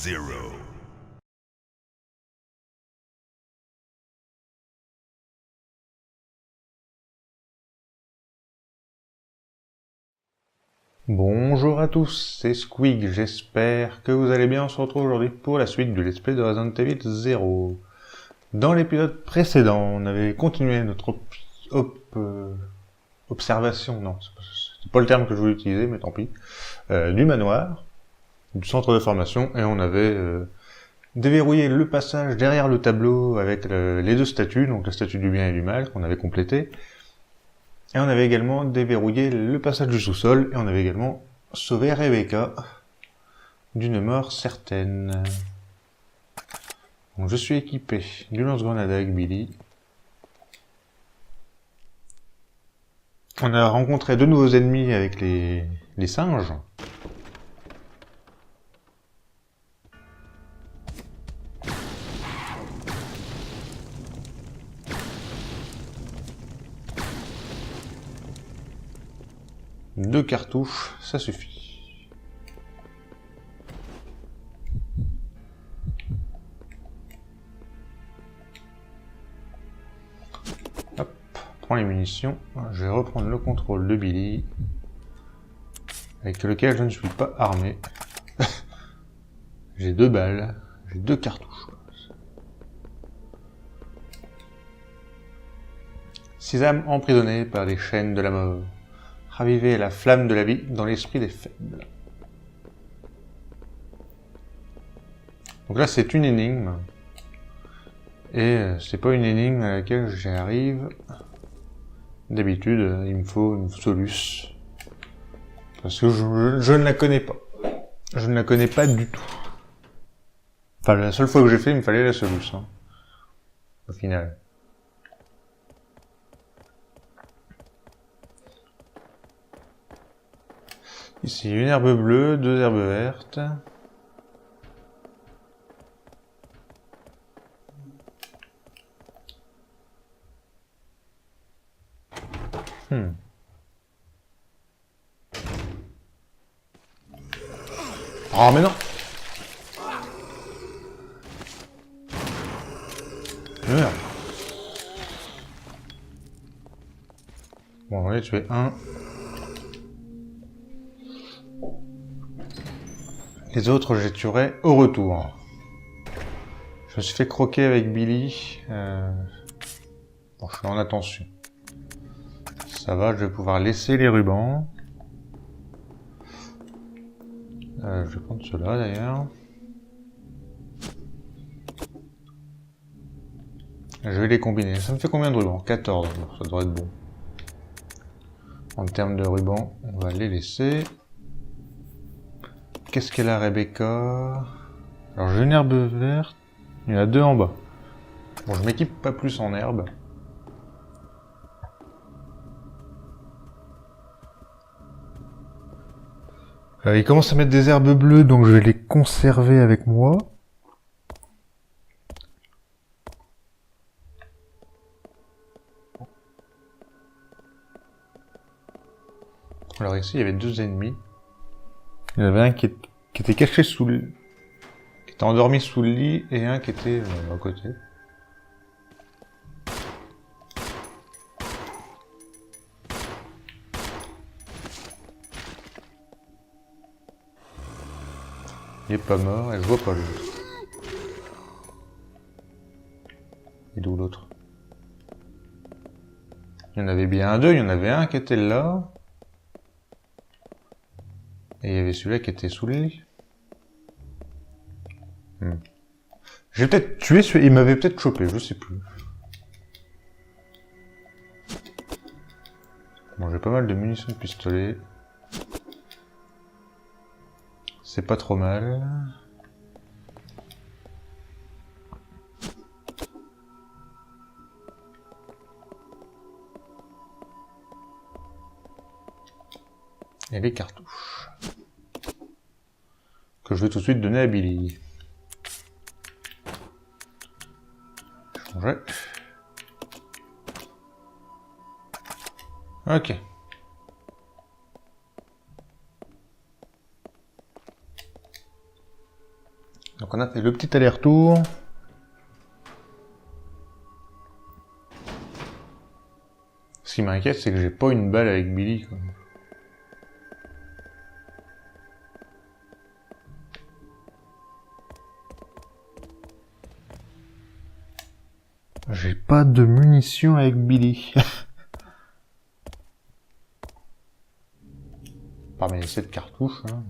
0. Bonjour à tous, c'est Squig, j'espère que vous allez bien. On se retrouve aujourd'hui pour la suite du let's play de Resident Evil 0. Dans l'épisode précédent, on avait continué notre observation, non, c'est pas le terme que je voulais utiliser, mais tant pis, du manoir, du centre de formation, et on avait déverrouillé le passage derrière le tableau avec les deux statues, donc la statue du bien et du mal, qu'on avait complété. Et on avait également déverrouillé le passage du sous-sol, et on avait également sauvé Rebecca d'une mort certaine. Donc je suis équipé du lance-grenade avec Billy. On a rencontré de nouveaux ennemis avec les singes. Deux cartouches, ça suffit. Hop, prends les munitions. Je vais reprendre le contrôle de Billy, avec lequel je ne suis pas armé. J'ai 2 balles, j'ai 2 cartouches. 6 âmes emprisonnées par les chaînes de la mort. Raviver la flamme de la vie dans l'esprit des faibles. Donc là, c'est une énigme. Et c'est pas une énigme à laquelle j'arrive. D'habitude, il me faut une soluce. Parce que je ne la connais pas. Je ne la connais pas du tout. Enfin, la seule fois que j'ai fait, il me fallait la soluce. Hein, au final. Ici, une herbe bleue, 2 herbes vertes. Oh, mais non! Merde. Bon, on va tuer un. Les autres, je les tuerai au retour. Je me suis fait croquer avec Billy. Bon, je suis en attention. Ça va, je vais pouvoir laisser les rubans. Je vais prendre ceux-là d'ailleurs. Je vais les combiner. Ça me fait combien de rubans? 14, ça devrait être bon. En termes de rubans, on va les laisser. Qu'est-ce qu'elle a, Rebecca? Alors j'ai une herbe verte. Il y en a 2 en bas. Bon, je m'équipe pas plus en herbe. Il commence à mettre des herbes bleues, donc je vais les conserver avec moi. Alors ici, il y avait 2 ennemis. Il y en avait un qui était caché sous le... qui était endormi sous le lit, et un qui était à côté. Il est pas mort, et je vois pas l'autre. Il est où l'autre? Il y en avait bien 2, il y en avait un qui était là. Et il y avait celui-là qui était sous le lit. J'ai peut-être tué celui... Il m'avait peut-être chopé, je sais plus. Bon, j'ai pas mal de munitions de pistolet. C'est pas trop mal. Et les cartouches. Que je vais tout de suite donner à Billy. Changer. Ok. Donc on a fait le petit aller-retour. Ce qui m'inquiète, c'est que j'ai pas une balle avec Billy, quoi. J'ai pas de munitions avec Billy. Parmi les 7 cartouches, hein.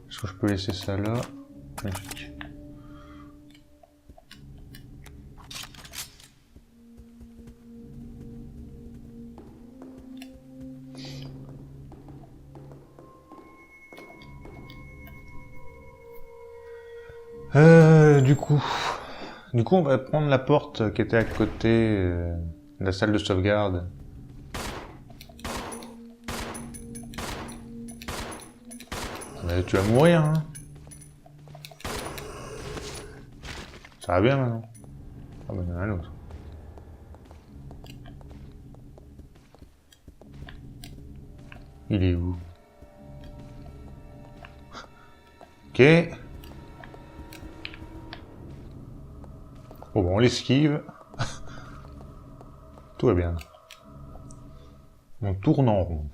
Est-ce que je peux laisser ça là? Magnifique. Du coup, on va prendre la porte qui était à côté de la salle de sauvegarde. Mais tu vas mourir, hein. Ça va bien maintenant. Ah bah il y en a un autre. Il est où? Ok. Bon, on l'esquive. Tout va bien. On tourne en rond.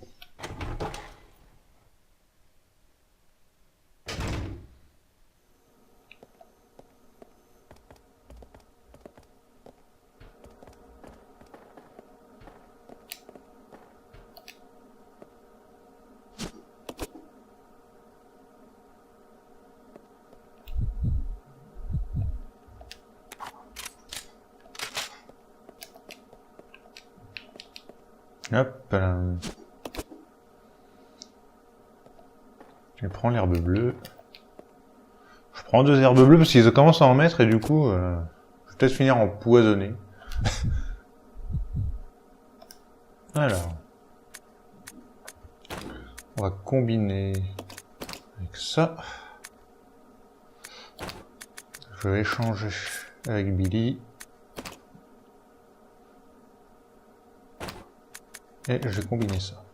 Hop là. Je prends l'herbe bleue. Je prends 2 herbes bleues parce qu'ils commencent à en mettre et du coup, je vais peut-être finir empoisonné. Alors. On va combiner avec ça. Je vais échanger avec Billy. Et je vais combiner ça.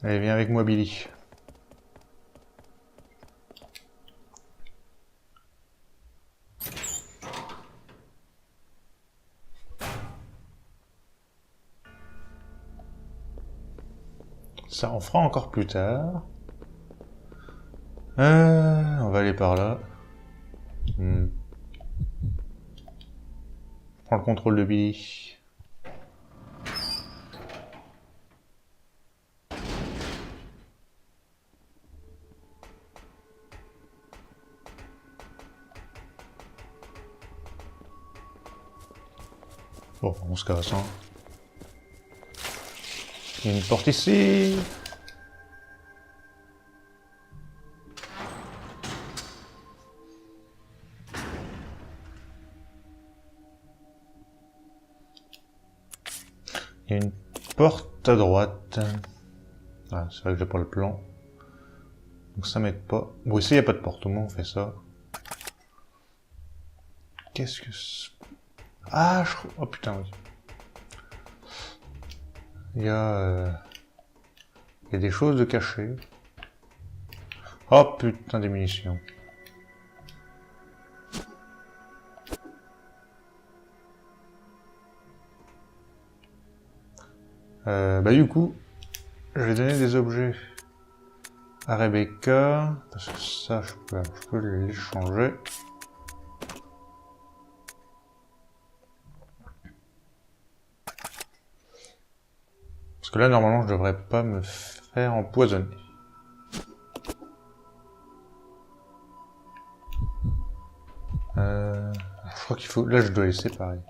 Allez, viens avec moi, Billy. Ça, on fera encore plus tard. On va aller par là. Je prends le contrôle de Billy. Bon, on se casse, hein. Il y a une porte ici. Il y a une porte à droite. Ah, c'est vrai que j'ai pas le plan. Donc ça m'aide pas. Bon, ici il n'y a pas de porte, au moins on fait ça. Qu'est-ce que c'est? Ah, oh putain, oui. Il y a des choses de cachées. Oh putain, des munitions. Bah du coup, je vais donner des objets à Rebecca, parce que ça, je peux l'échanger. Parce que là, normalement, je devrais pas me faire empoisonner. Je crois qu'il faut... Là, je dois les séparer.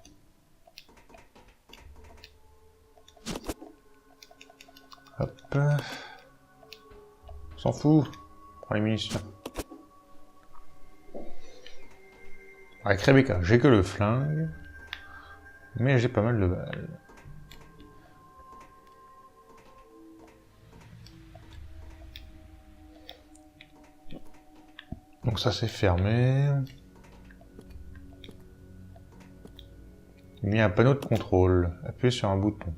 Hop. On s'en fout. Prends les munitions. Avec Rebecca, j'ai que le flingue. Mais j'ai pas mal de balles. Donc ça c'est fermé. Il y a un panneau de contrôle. Appuyez sur un bouton.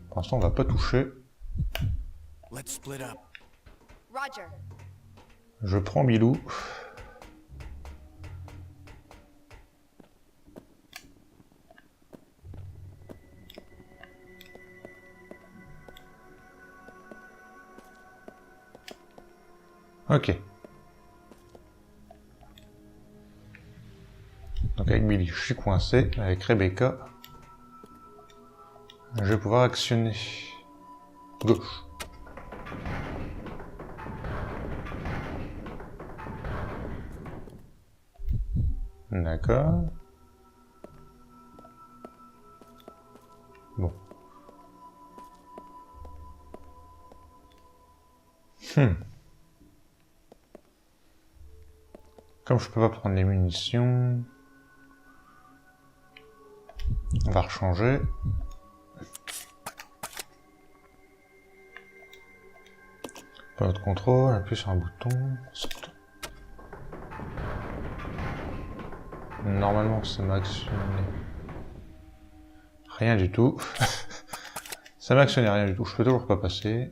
Pour l'instant, on va pas toucher. Let's split up. Roger. Je prends Bilou. Ok. Donc avec Billy, je suis coincé. Avec Rebecca, je vais pouvoir actionner. Gauche. D'accord. Bon. Comme je peux pas prendre les munitions, on va rechanger. Pas de contrôle, appuie sur un bouton. Saute. Normalement, ça m'a actionné. Rien du tout. Ça m'a actionné rien du tout. Je peux toujours pas passer.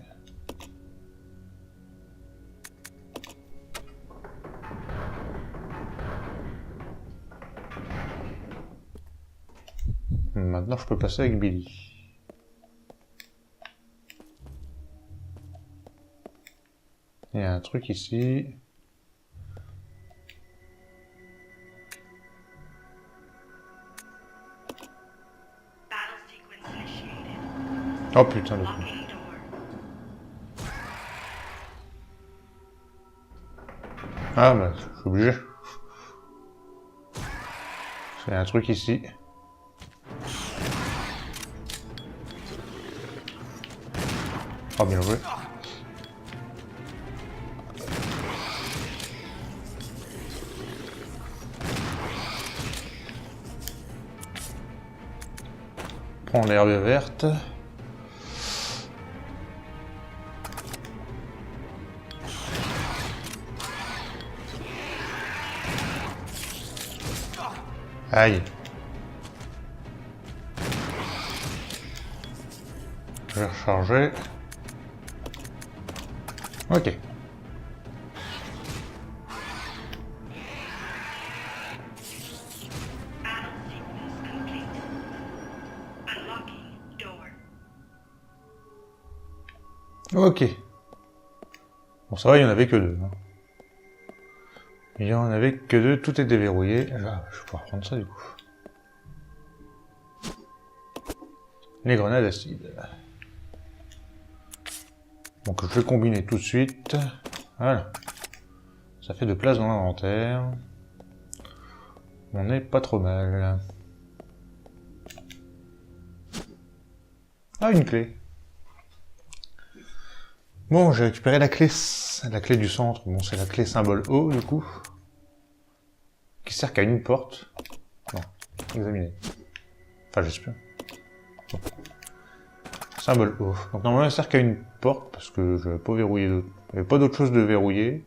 Maintenant, je peux passer avec Billy. Il y a un truc ici. Oh putain, le coup. Ah bah, je suis obligé. Il y a un truc ici. Oh, bien joué. Prends l'herbe verte. Aïe. Je vais recharger. Ok. Ok. Bon, ça va, il n'y en avait que deux. Hein. Il y en avait que deux, tout est déverrouillé. Ah, je vais pouvoir prendre ça du coup. Les grenades acides. Donc je vais combiner tout de suite. Voilà. Ça fait de place dans l'inventaire. On n'est pas trop mal. Ah, une clé. Bon, j'ai récupéré la clé du centre. Bon, c'est la clé symbole O, du coup. Qui sert qu'à une porte. Non, examiner. Enfin, j'espère. Bon. Symbole O. Donc normalement, elle sert qu'à une porte, parce que je n'avais pas verrouillé d'autres. Il n'y avait pas d'autre chose de verrouiller.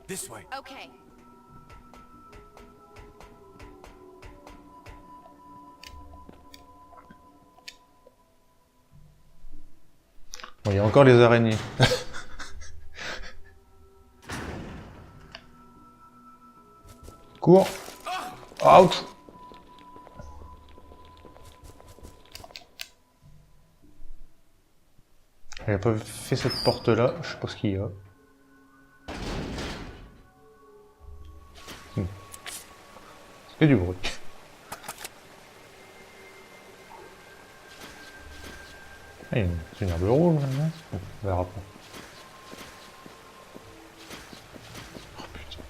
This way. Okay. Bon, il y a encore les araignées. Cours. Ouch. Elle n'a pas fait cette porte-là, je sais pas ce qu'il y a. Ça fait du bruit. Ah, il y a une herbe rouge maintenant. Bon, on verra pas. Oh putain.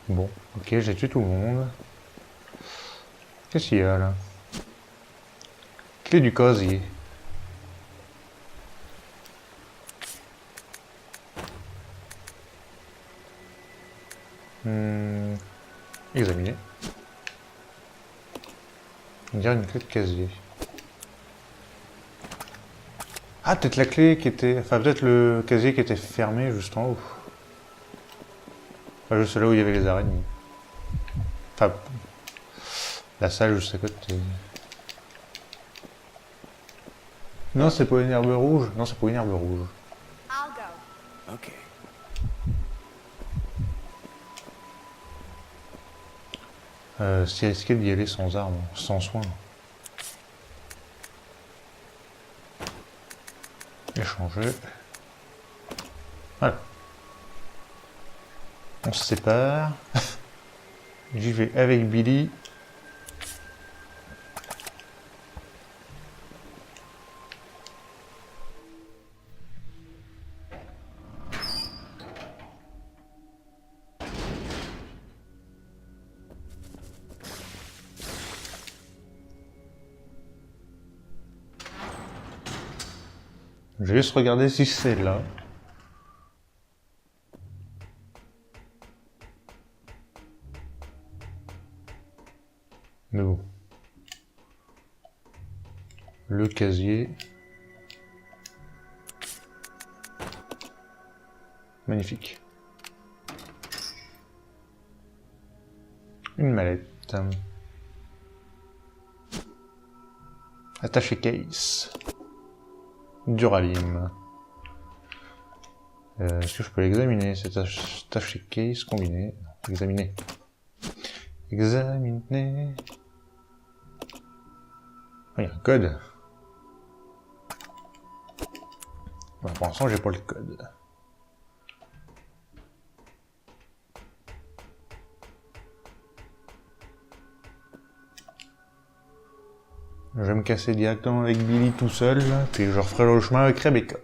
Bon, ok, j'ai tué tout le monde. Qu'est-ce qu'il y a là? Clé du casier. Examiner. On dirait une clé de casier. Ah, peut-être la clé qui était... Enfin, peut-être le casier qui était fermé juste en haut. Enfin, juste là où il y avait les araignées. Enfin, la salle juste à côté. Non, c'est pas une herbe rouge. Non, c'est pas une herbe rouge. I'll go. Okay. C'est risqué d'y aller sans armes, sans soin. Échanger. Voilà. On se sépare. J'y vais avec Billy. Je vais juste regarder si c'est là. Mais bon. Le casier. Magnifique. Une mallette. Attaché case. Duralium. Est-ce que je peux l'examiner, cet attaché case combiné? Non, examiner. Examiner. Oh, il y a un code. Bon, pour l'instant, j'ai pas le code. Je vais me casser directement avec Billy tout seul, puis je referai le chemin avec Rebecca.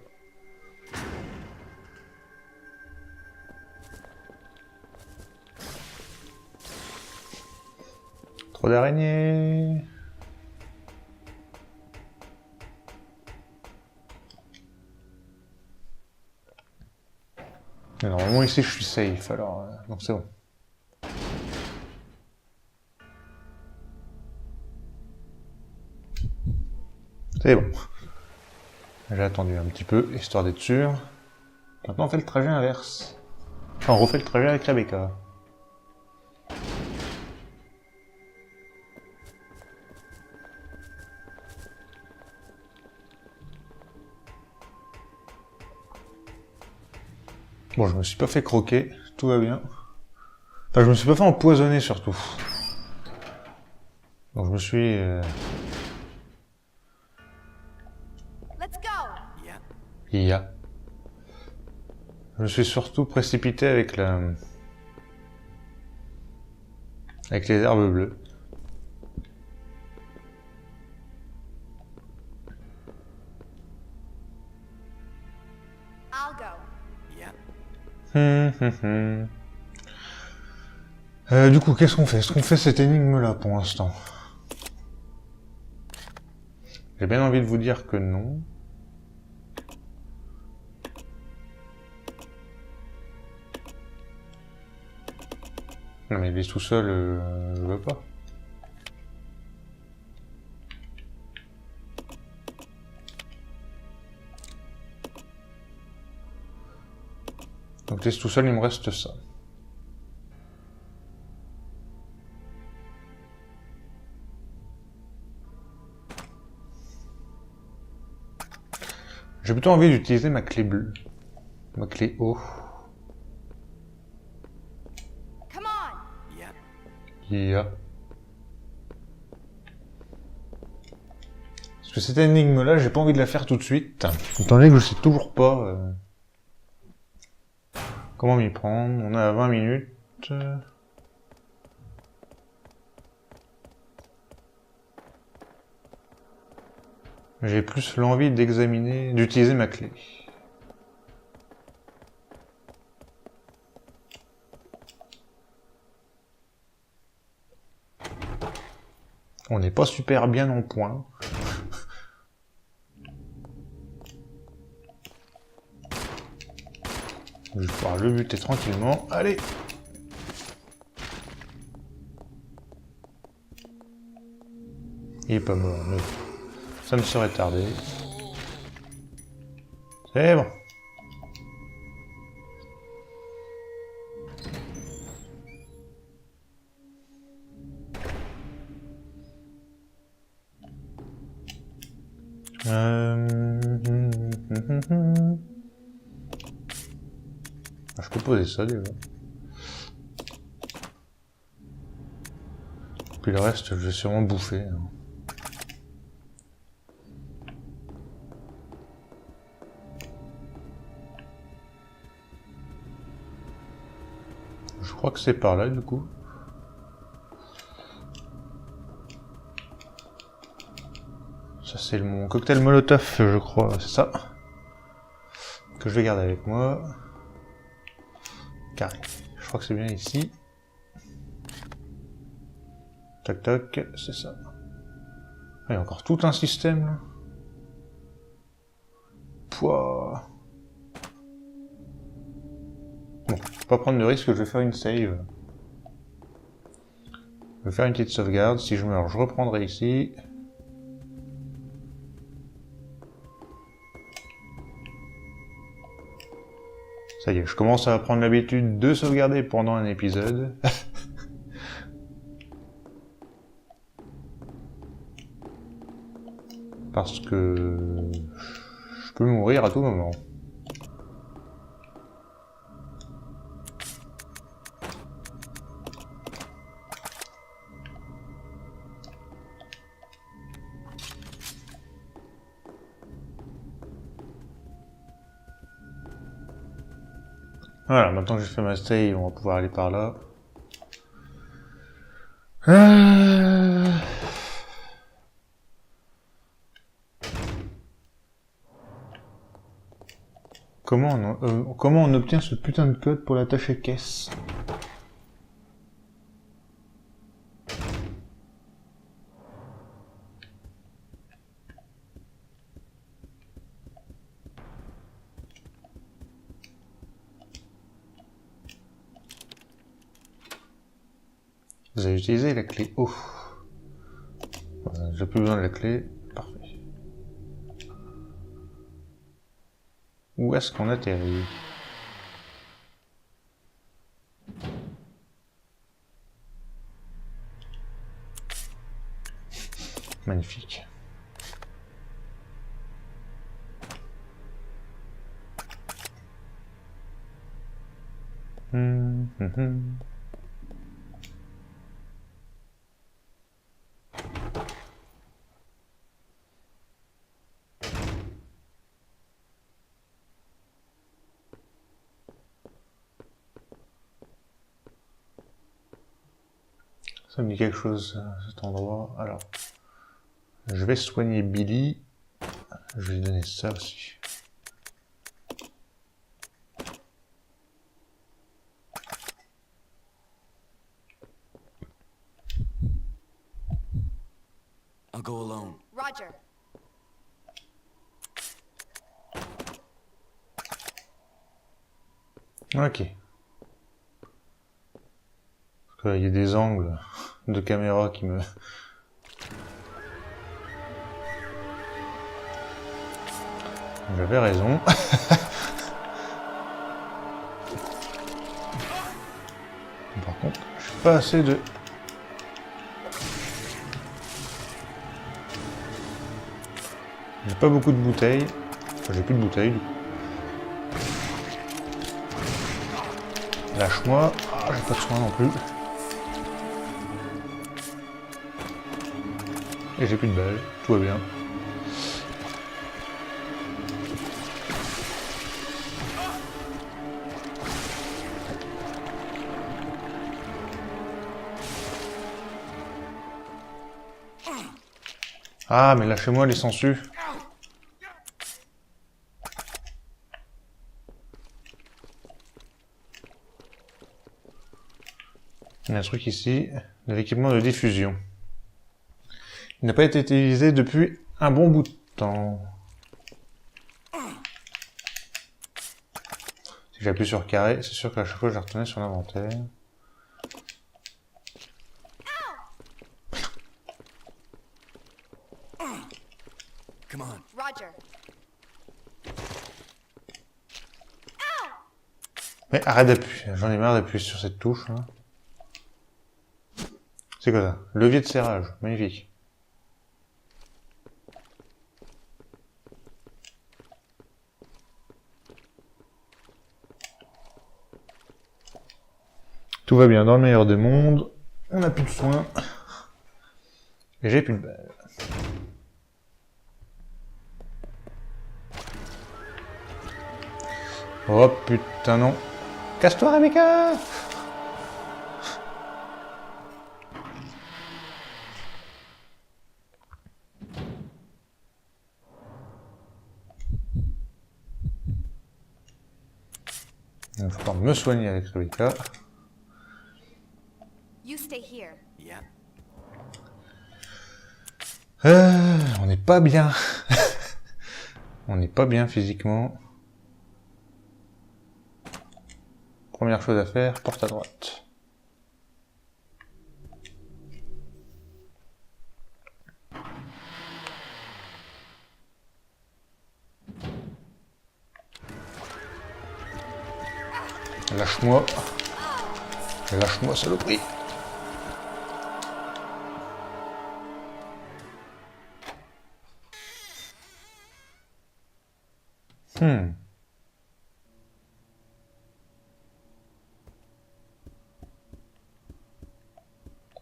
Trop d'araignées. Mais normalement ici je suis safe, alors donc c'est bon. C'est bon. J'ai attendu un petit peu, histoire d'être sûr. Maintenant on fait le trajet inverse. Enfin on refait le trajet avec Rebecca. Bon, je me suis pas fait croquer, tout va bien. Enfin, je me suis pas fait empoisonner surtout. Donc je me suis... Let's go. Yeah. Je me suis surtout précipité avec la... avec les herbes bleues. I'll go. Yeah. Du coup, qu'est-ce qu'on fait? Est-ce qu'on fait cette énigme-là pour l'instant? J'ai bien envie de vous dire que non. Non mais il est tout seul, je veux pas. Donc laisse tout seul, il me reste ça. J'ai plutôt envie d'utiliser ma clé bleue. Ma clé O. Come on. Yeah. Yeah. Parce que cette énigme-là, j'ai pas envie de la faire tout de suite. Étant donné que je sais toujours pas comment m'y prendre. On est à 20 minutes. J'ai plus l'envie d'examiner, d'utiliser ma clé. On n'est pas super bien en point. Je vais pouvoir le buter tranquillement. Allez! Il est pas mort, mais ça me serait tardé. C'est bon. Je peux poser ça déjà. Puis le reste, je vais sûrement bouffer. Hein. Je crois que c'est par là du coup. Ça c'est mon cocktail Molotov, je crois, c'est ça. Que je vais garder avec moi. Carré. Je crois que c'est bien ici. Tac tac, c'est ça. Ah, il y a encore tout un système là. Pouah. Bon, faut pas prendre de risque, je vais faire une save. Je vais faire une petite sauvegarde. Si je meurs, je reprendrai ici. Ça y est, je commence à prendre l'habitude de sauvegarder pendant un épisode. Parce que je peux mourir à tout moment. Voilà, maintenant que j'ai fait ma save, on va pouvoir aller par là. Comment on obtient ce putain de code pour l'attacher caisse? Vous avez utilisé la clé O. J'ai plus besoin de la clé. Parfait. Où est-ce qu'on atterrit? Magnifique. Ça me dit quelque chose, cet endroit. Alors, je vais soigner Billy. Je vais lui donner ça aussi. I'll go alone. Roger. Ok. Parce qu'il y a des angles de caméra qui me... J'avais raison. Par contre, je n'ai pas assez de... J'ai pas beaucoup de bouteilles. Enfin, j'ai plus de bouteilles, du coup. Lâche-moi. Ah, j'ai pas de soin non plus. Et j'ai plus de balles. Tout va bien. Ah, mais lâchez-moi les sangsues. Il y a un truc ici, de l'équipement de diffusion. Il n'a pas été utilisé depuis un bon bout de temps. Si j'appuie sur carré, c'est sûr qu'à chaque fois je vais retourner sur l'inventaire. Come on. Roger. Mais arrête d'appuyer, j'en ai marre d'appuyer sur cette touche. Hein. C'est quoi ça? Levier de serrage, magnifique. Tout va bien, dans le meilleur des mondes. On n'a plus de soins. Et j'ai plus de balles. Oh putain non. Casse-toi Rebecca. Il va falloir me soigner avec Rebecca. You stay here. Yeah. On n'est pas bien. On n'est pas bien physiquement. Première chose à faire, porte à droite. Lâche-moi. Lâche-moi, saloperie.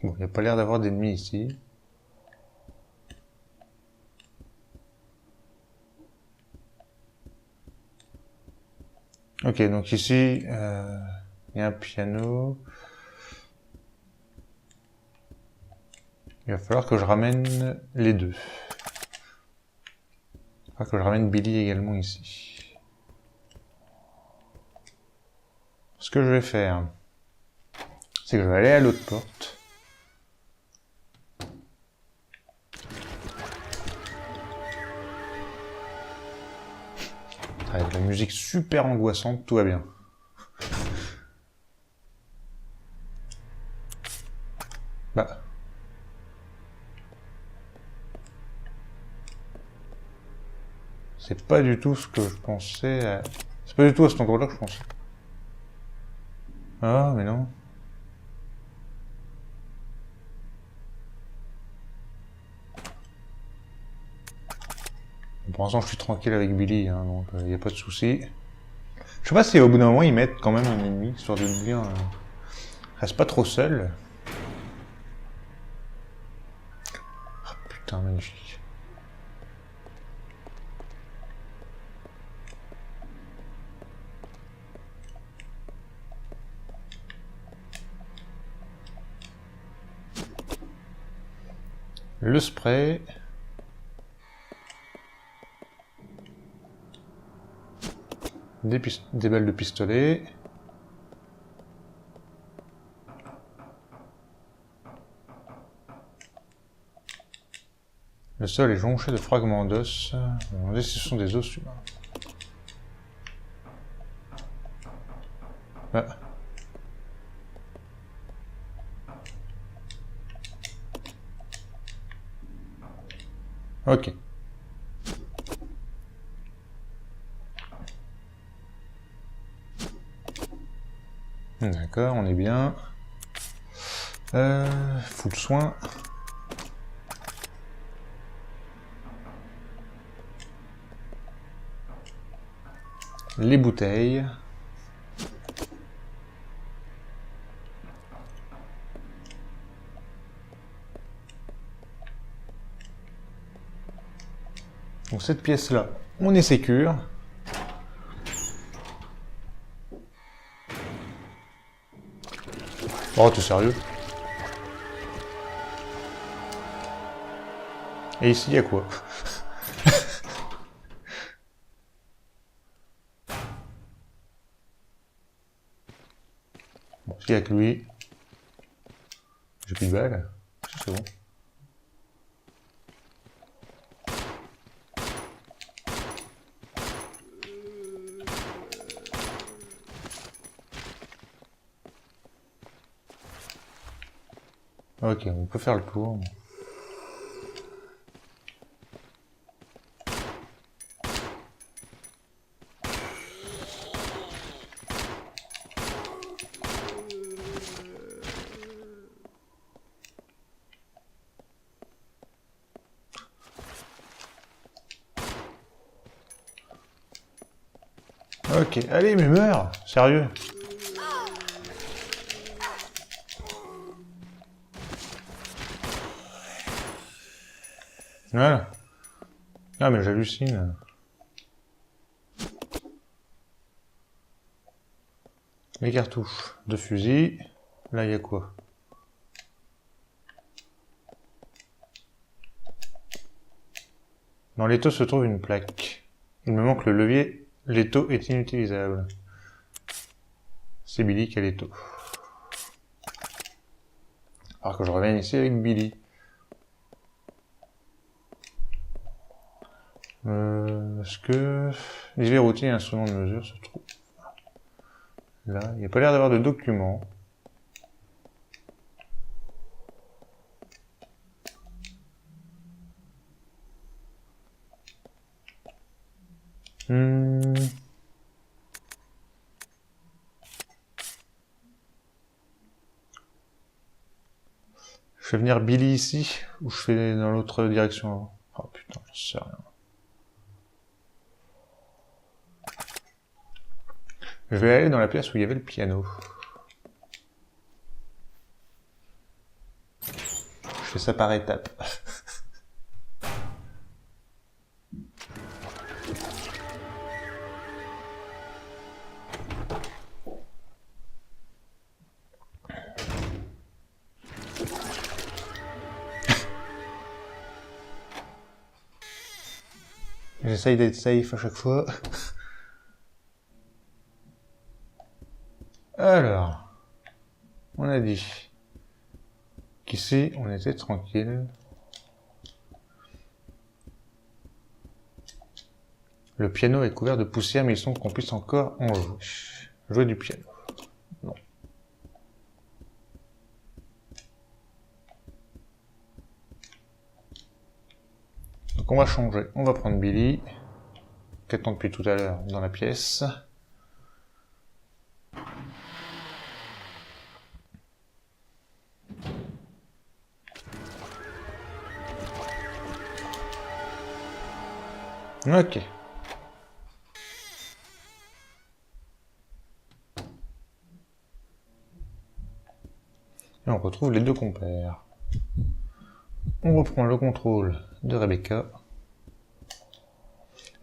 Bon, il n'y a pas l'air d'avoir d'ennemis ici. Ok, donc ici, il y a un piano. Il va falloir que je ramène les deux. Il va falloir que je ramène Billy également ici. Ce que je vais faire, c'est que je vais aller à l'autre porte. Avec la musique super angoissante, tout va bien. Bah. C'est pas du tout ce que je pensais à... C'est pas du tout à cet endroit-là que je pensais. Ah, mais non. Pour l'instant, je suis tranquille avec Billy, hein, donc il n'y a pas de souci. Je sais pas si au bout d'un moment, ils mettent quand même un ennemi, histoire de me dire... reste pas trop seul. Ah, putain, magnifique. Le spray. Des balles de pistolet. Le sol est jonché de fragments d'os. Je me demandais si ce sont des os humains. Ah. Ok. D'accord, on est bien. Full soin. Les bouteilles. Donc cette pièce-là, on est sécure. Oh, t'es sérieux? Et ici, il y a quoi? Bon, s'il y a que lui, j'ai plus de balles. C'est bon. Ok, on peut faire le tour. Ok, allez, mais meurs! Sérieux? Voilà. Ah, mais j'hallucine. Les cartouches de fusil. Là, il y a quoi? Dans l'étau se trouve une plaque. Il me manque le levier. L'étau est inutilisable. C'est Billy qui a l'étau. Alors que je reviens ici avec Billy. Est-ce que les verroutilles et instruments de mesure se trouvent là? Il n'y a pas l'air d'avoir de documents. Je fais venir Billy ici ou je fais dans l'autre direction? Oh putain, j'en sais rien. Je vais aller dans la pièce où il y avait le piano. Je fais ça par étapes. J'essaye d'être safe à chaque fois. Alors, on a dit qu'ici on était tranquille. Le piano est couvert de poussière, mais il semble qu'on puisse encore en jouer. Jouer du piano. Non. Donc on va changer. On va prendre Billy, qui attend depuis tout à l'heure dans la pièce. Ok. Et on retrouve les deux compères. On reprend le contrôle de Rebecca.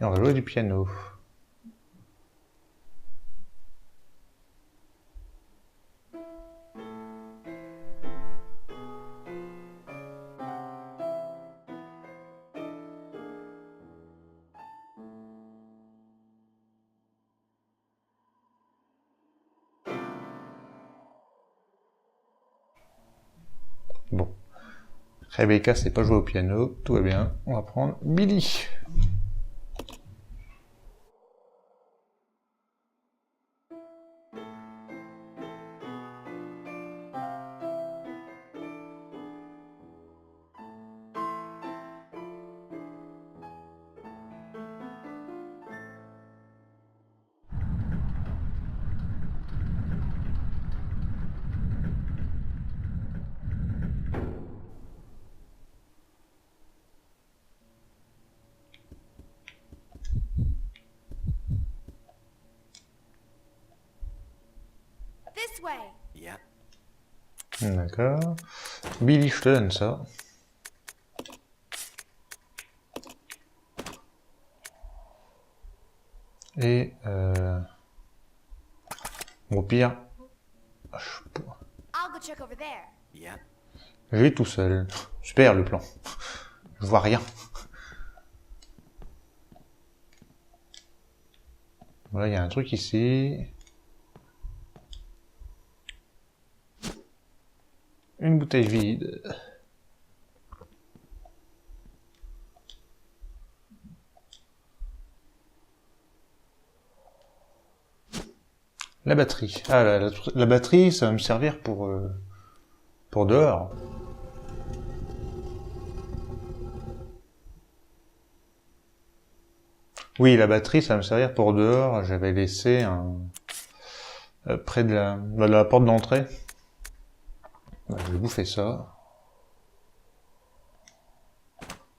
Et on va jouer du piano. Bon. Rebecca sait pas jouer au piano, tout va bien. On va prendre Billy. This way. Yeah. D'accord. Billy, je te donne ça. Et au pire, I'll go check over there. Yeah. je vais tout seul. Super le plan. Je vois rien. Voilà, il y a un truc ici. Une bouteille vide. La batterie. Ah, la batterie, ça va me servir pour dehors. Oui, la batterie, ça va me servir pour dehors. J'avais laissé un près de la porte d'entrée. Je vais bouffer ça.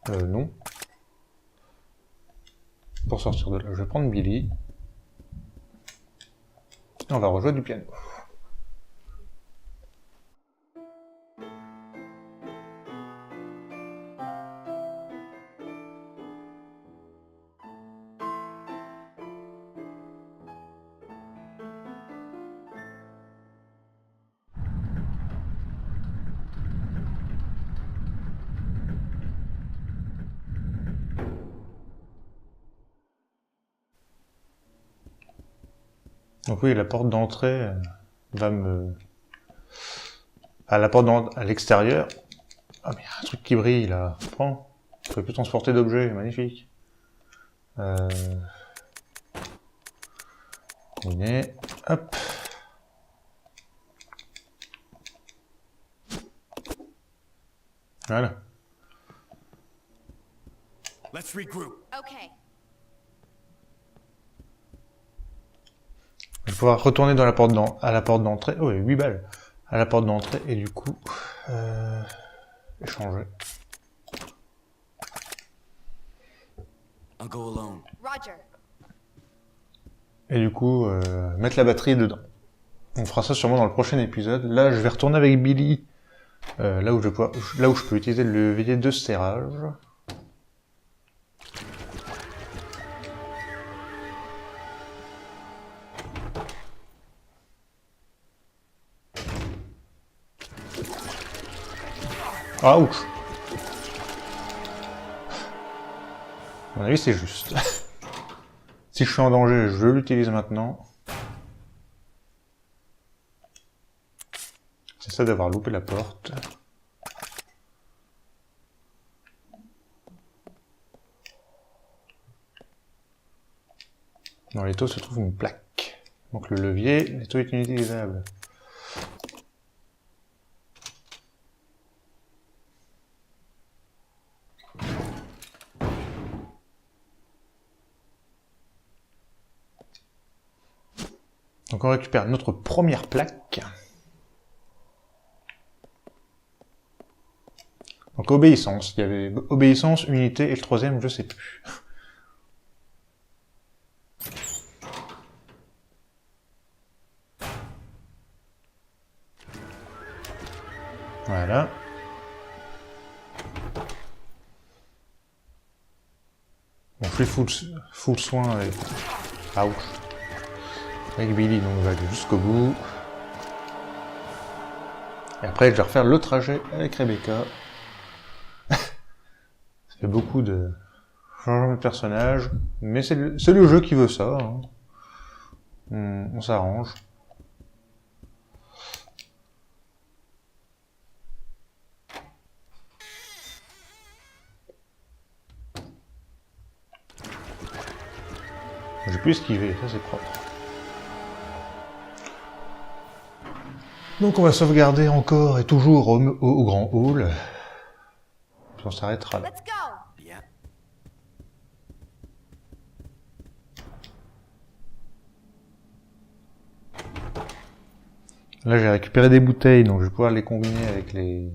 Non. Pour sortir de là, je vais prendre Billy. Et on va rejouer du piano. Donc oui, la porte d'entrée va me... À la porte à l'extérieur. Ah mais il y a un truc qui brille là. Prends. Je peux plus transporter d'objets, magnifique. Combiner. Hop. Voilà. Let's regroup. Okay. Je vais pouvoir retourner dans la porte à la porte d'entrée. Oh, il y a 8 balles. À la porte d'entrée et du coup... échanger. I'll go alone. Roger. Et du coup, mettre la batterie dedans. On fera ça sûrement dans le prochain épisode. Là, je vais retourner avec Billy. Là où je peux utiliser le levier de serrage. Ouch! À mon avis, c'est juste. Si je suis en danger, je l'utilise maintenant. C'est ça d'avoir loupé la porte. Dans l'étau se trouve une plaque. Donc le levier, l'étau est inutilisable. Donc on récupère notre première plaque. Donc obéissance, il y avait obéissance, unité et le troisième je sais plus. Voilà. Bon, je fais full soin avec... Ouch. Avec Billy, donc on va aller jusqu'au bout. Et après, je vais refaire le trajet avec Rebecca. Ça fait beaucoup de changements de personnage, mais c'est le jeu qui veut ça. Hein. On s'arrange. J'ai pu esquiver, ça c'est propre. Donc on va sauvegarder encore et toujours au grand hall. Puis on s'arrêtera là. Let's go. Yeah. Là j'ai récupéré des bouteilles, donc je vais pouvoir les combiner avec les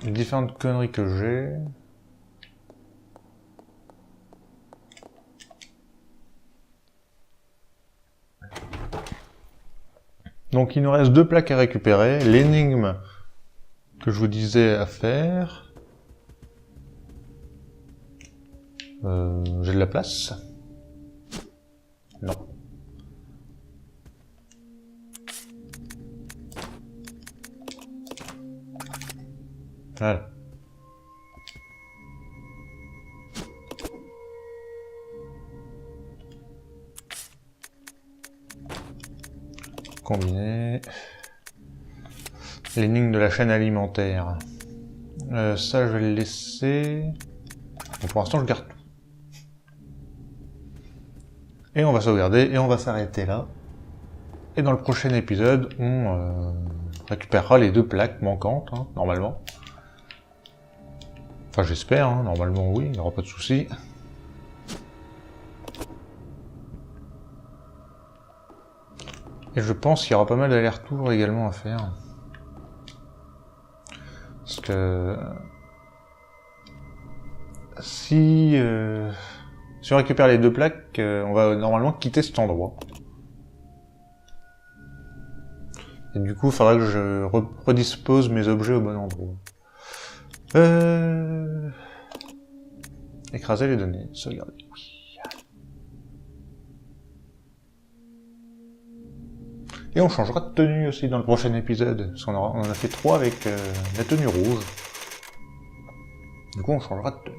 différentes conneries que j'ai. Donc il nous reste 2 plaques à récupérer, l'énigme que je vous disais à faire. J'ai de la place? Non. Voilà. Combiner. L'énigme de la chaîne alimentaire. Ça, je vais le laisser. Bon, pour l'instant, je garde tout. Et on va sauvegarder et on va s'arrêter là. Et dans le prochain épisode, on récupérera les 2 plaques manquantes, hein, normalement. Enfin, j'espère, hein, normalement oui, il n'y aura pas de souci. Et je pense qu'il y aura pas mal d'allers-retours également à faire. Parce que... Si... Si on récupère les 2 plaques, on va normalement quitter cet endroit. Et du coup, il faudra que je redispose mes objets au bon endroit. Écraser les données, sauvegarder, oui. Et on changera de tenue aussi dans le prochain épisode, parce qu'on en a fait 3 avec la tenue rouge. Du coup, on changera de tenue.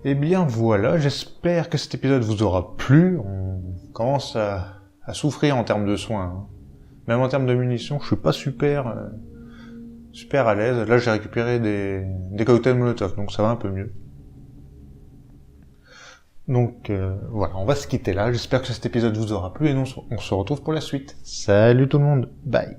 Et bien voilà, j'espère que cet épisode vous aura plu. On commence à souffrir en termes de soins. Hein. Même en termes de munitions, je suis pas super à l'aise. Là, j'ai récupéré des cocktails Molotov, donc ça va un peu mieux. Donc voilà, on va se quitter là. J'espère que cet épisode vous aura plu et nous on se retrouve pour la suite. Salut tout le monde, bye.